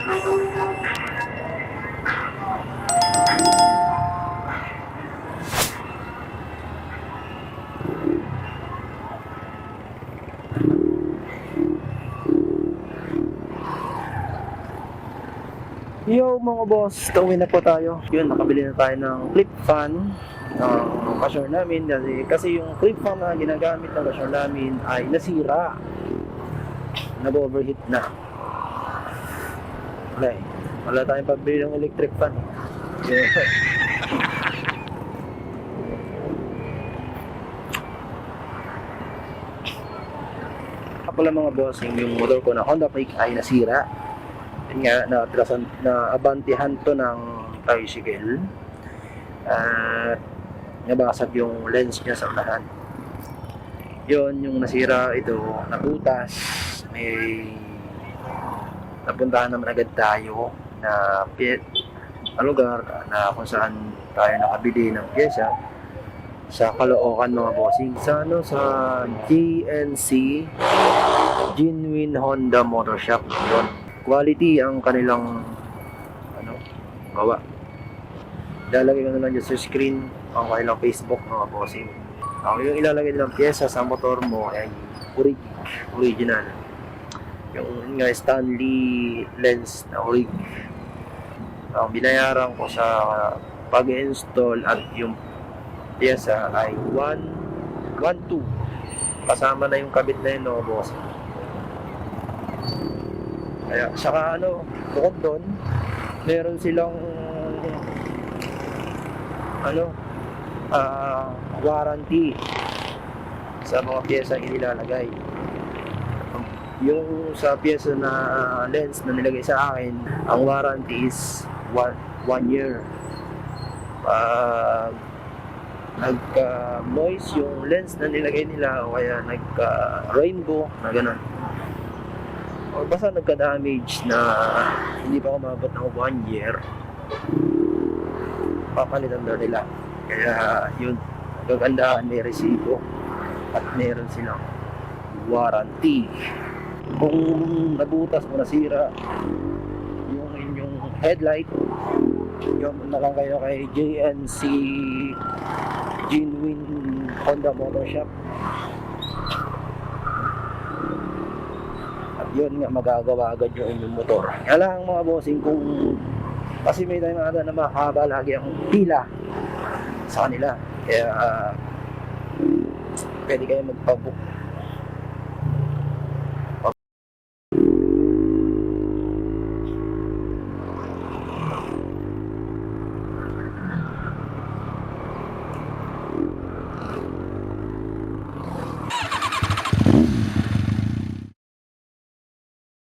Yo mga boss, tawin na po tayo. Yun, nakabili na tayo ng clip fan ng Casio namin kasi yung clip fan na ginagamit ng Casio namin ay nasira. Nag-overheat na. Wala tayong pabili ng electric fan. Yeah. Ako lang mga boss, yung motor ko na Honda Freak ay nasira. Yun nga, naabantihan to ng tricycle at nabasag yung lens niya sa unahan. Yun, yung nasira ito, nabutas. May napuntahan naman agad tayo na lugar na kung saan tayo nakabili ng pyesa sa Caloocan mga bossing, sa GNC Genuine Honda Motor Shop. Yun, quality ang kanilang gawa. Ilalagay ko na lang dyan sa screen ang kanilang Facebook mga bossing. Yung ilalagay nilang pyesa sa motor mo ay original. Yung nga Stanley lens na orig. Ang binayaran ko sa pag-install at yung pyesa ay 1,200. Kasama na yung kabit na yun mga bossing. Kaya, saka bukod doon, meron silang warranty sa mga pyesa inilalagay. Yung sa pyesa na lens na nilagay sa akin, ang warranty is 1 year. Nagka-noise yung lens na nilagay nila o kaya nagka-rainbow na gano'n, o basta nagka-damage na hindi pa umabot ng 1 year, papalitan daw nila. Kaya yun, gagandahan, may resibo at meron silang warranty. Kung nabutas o nasira yung inyong headlight, yun na lang kayo kay JNC Genuine Honda Motor Shop. At yun nga, magagawa agad yung inyong motor. Kaya lang mga bossing, kasi may time na mahaba lagi ang pila sa kanila, kaya pwede kayo magpabook